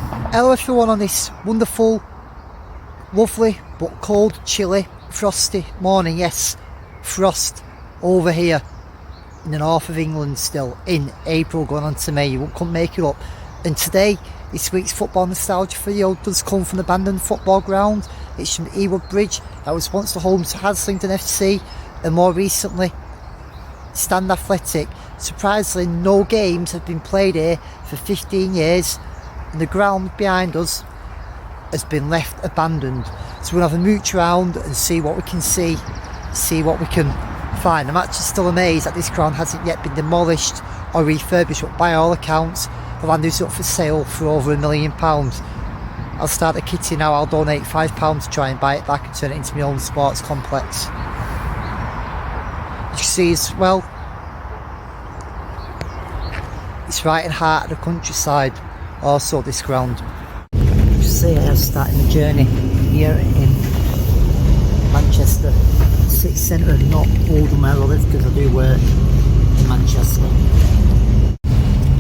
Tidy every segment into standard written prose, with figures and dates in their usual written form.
Hello everyone on this wonderful, lovely but cold, chilly, frosty morning. Yes, frost over here in the north of England still in April going on to May. You couldn't make it up. And today, this week's football nostalgia video does come from the abandoned football ground. It's from Ewood Bridge that was once the home to Haslingden FC and more recently Stand Athletic. Surprisingly, no games have been played here for 15 years. And the ground behind us has been left abandoned, so we'll have a mooch around and see what we can see what we can find. I'm actually still amazed that this ground hasn't yet been demolished or refurbished, but by all accounts the land is up for sale for over £1 million. I'll start the kitty now. I'll donate £5 to try and buy it back and turn it into my own sports complex. As you can see as well, it's right in the heart of the countryside. Also this ground. You see I am starting the journey here in Manchester city centre, not Oldham where I live because I do work in Manchester.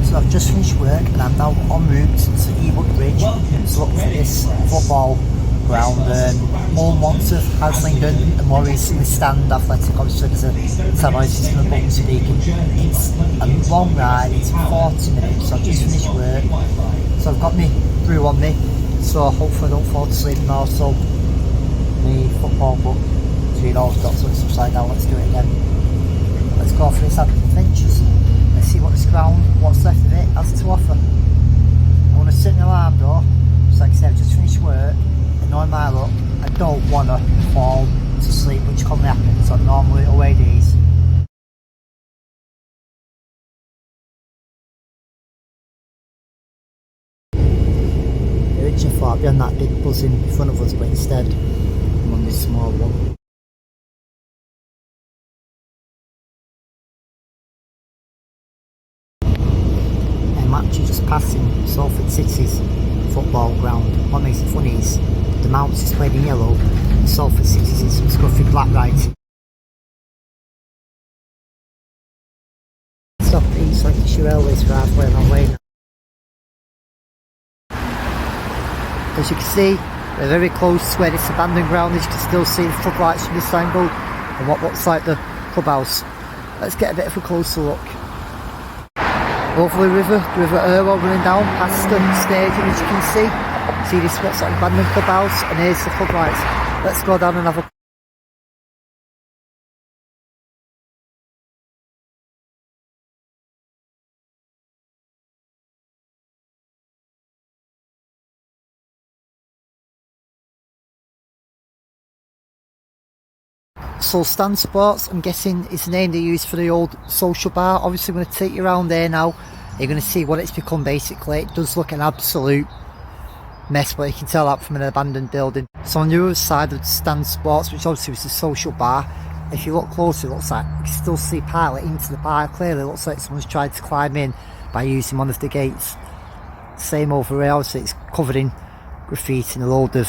So I've just finished work and I'm now en route to Ewood Bridge to look for this football ground. Home once of Haslingden and more recently Stand Athletic, obviously there's a tabloid system of button speaking. It's a long ride, it's 40 minutes, so I've just finished work. So I've got my brew on me, so hopefully I don't fall asleep, and also my football book, so you know I've got something upside down. Let's do it again. Let's go for this adventures. Let's see what this ground, what's left of it, has to offer. I want to set my alarm though, so like I said, I've just finished work, and knowing my luck, I don't want to fall to sleep, which commonly happens on normally away days. I thought I'd be on that big bus in front of us, but instead I'm on this small one. I'm actually just passing Salford City's football ground. What makes it funny is the Mounts is played in yellow and Salford City's in some scruffy black writing. Stop at East Lancashire Railways for halfway on our way now. As you can see, we're very close to where this abandoned ground is. You can still see the floodlights from this angle and what looks like the clubhouse. Let's get a bit of a closer look. Over the River Irwell running down past the stadium, as you can see. See this what's like abandoned clubhouse, and here's the floodlights. Let's go down and have a So Stand Sports, I'm guessing is the name they use for the old social bar. Obviously I'm going to take you around there now. You're going to see what it's become basically. It does look an absolute mess, but you can tell that from an abandoned building. So on the other side of Stand Sports, which obviously was the social bar, if you look closer it looks like you can still see partly into the bar. Clearly it looks like someone's tried to climb in by using one of the gates. Same over here, obviously it's covered in graffiti and a load of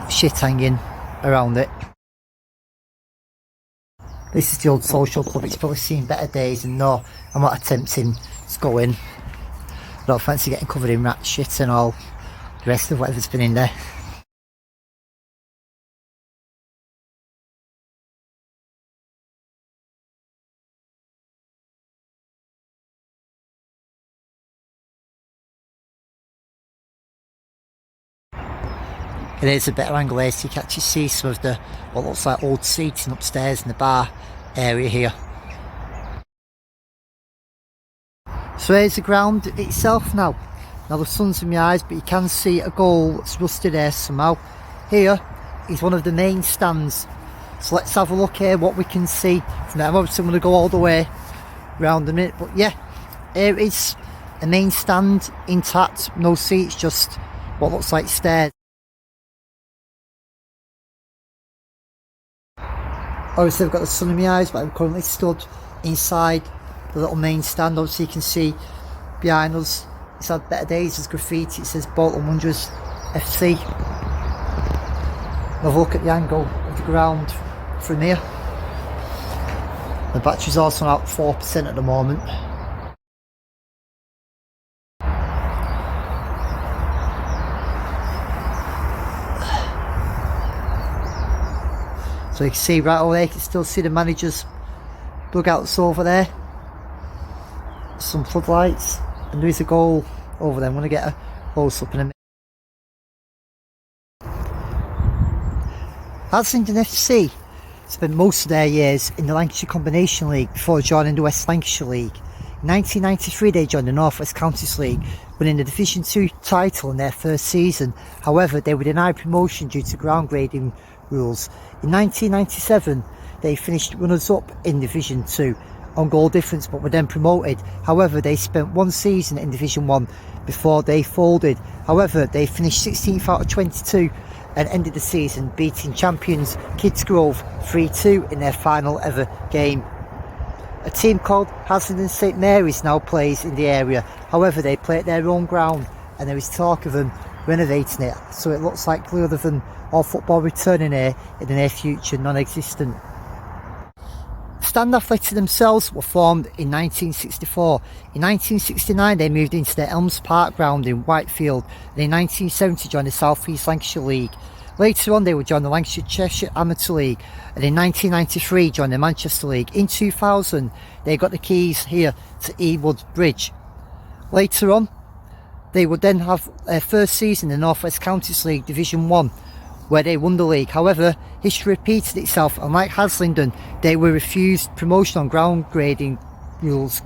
shit hanging around it. This is the old social club. It's probably seen better days, and no, I'm not attempting to go in. I don't fancy getting covered in rat shit and all the rest of whatever's been in there. It is a better angle here, so you can actually see some of the what looks like old seating upstairs in the bar area here. So here's the ground itself now. Now the sun's in my eyes, but you can see a goal that's rusted there somehow. Here is one of the main stands. So let's have a look here what we can see from there. I'm obviously going to go all the way around a minute, but yeah, here is a main stand intact, no seats, just what looks like stairs. Obviously I've got the sun in my eyes, but I'm currently stood inside the little main stand. Obviously you can see behind us, it's had better days, there's graffiti, it says Bolton Wanderers FC. Have a look at the angle of the ground from here. The battery's also at 4% at the moment. So you can see right over there, you can still see the manager's dugouts over there. Some floodlights, and there is a goal over there. I'm going to get a close up in a minute. Haslingden FC spent most of their years in the Lancashire Combination League before joining the West Lancashire League. In 1993 they joined the North West Counties League, winning the Division 2 title in their first season. However, they were denied promotion due to ground grading rules. In 1997 they finished runners-up in Division 2 on goal difference, but were then promoted. However, they spent one season in Division 1 before they folded. However, they finished 16th out of 22 and ended the season beating champions Kidsgrove 3-2 in their final ever game. A team called Haslingden St Mary's now plays in the area. However, they play at their own ground and there is talk of them renovating it, so it looks likely other than all football returning here in the near future non-existent. Stand Athletic themselves were formed in 1964. In 1969 they moved into the Elms Park ground in Whitefield, and in 1970 joined the South East Lancashire League. Later on they would join the Lancashire Cheshire Amateur League, and in 1993 joined the Manchester League. In 2000 they got the keys here to Ewood Bridge. Later on they would then have their first season in the North West Counties League Division 1, where they won the league. However, history repeated itself, and like Haslingden, they were refused promotion on ground grading rules.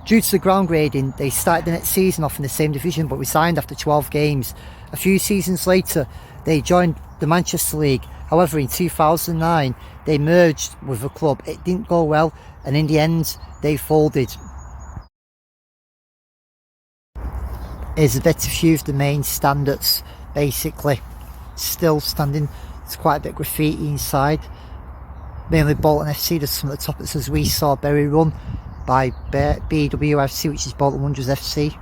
Due to the ground grading, they started the next season off in the same division but resigned after 12 games. A few seasons later, they joined the Manchester League. However, in 2009, they merged with the club. It didn't go well, and in the end, they folded. Here's a better view of the main standards, basically. Still standing. There's quite a bit of graffiti inside, mainly Bolton FC. There's some at the top that says "We Saw Berry Run" by BWFC, which is Bolton Wanderers FC.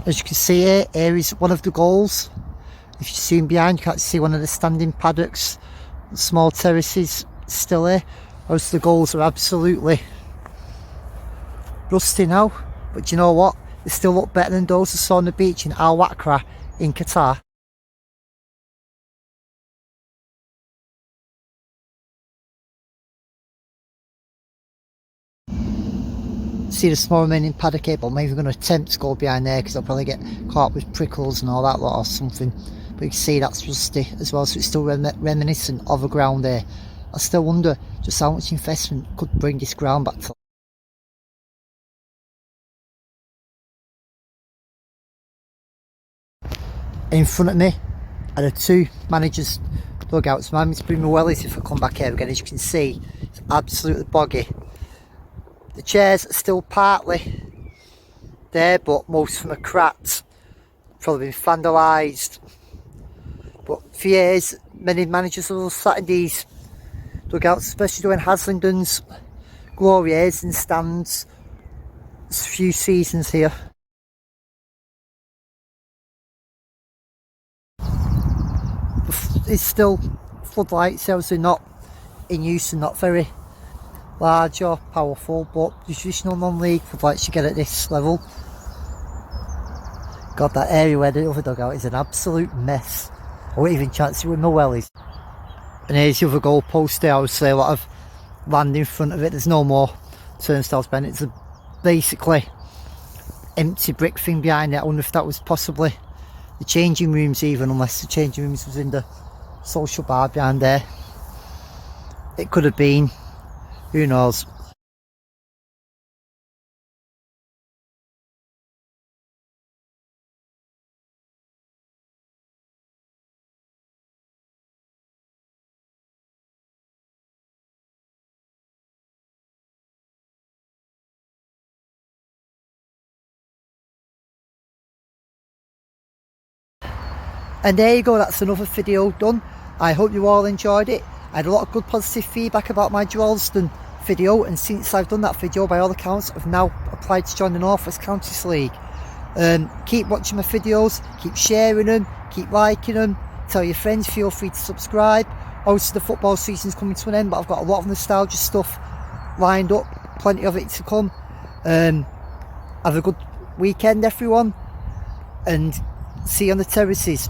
As you can see here is one of the goals. If you zoom behind, you can't see one of the standing paddocks, the small terraces still here. Most of the goals are absolutely rusty now, but you know what? They still look better than those I saw on the beach in Al Wakra in Qatar. See the small remaining paddock here, but I'm not even going to attempt to go behind there because I'll probably get caught with prickles and all that lot or something. But you can see that's rusty as well, so it's still reminiscent of a ground there. I still wonder just how much investment could bring this ground back to. In front of me are the two managers' dugouts. Remind me to bring my wellies if I come back here again. As you can see, it's absolutely boggy. The chairs are still partly there, but most of them are cracked, probably been vandalised. But for years, many managers have sat in these dugouts, especially during Haslingden's glory years and stands. There's a few seasons here. It's still floodlights, obviously not in use and not very large or powerful, but the traditional non-league floodlights you get at this level. God, that area where the other dugout is an absolute mess. I won't even chance it with my wellies. And here's the other goal post there. Obviously a lot of land in front of it. There's no more turnstiles behind it. It's a basically empty brick thing behind it. I wonder if that was possibly the changing rooms, even, unless the changing rooms was in the social bar behind there. It could have been, who knows. And there you go, that's another video done. I hope you all enjoyed it. I had a lot of good positive feedback about my Geraldton video, and since I've done that video, by all accounts, I've now applied to join the North West Counties League. Keep watching my videos, keep sharing them, keep liking them, tell your friends, feel free to subscribe. obviously the football season's coming to an end, but I've got a lot of nostalgia stuff lined up, plenty of it to come. Have a good weekend, everyone, and see you on the terraces.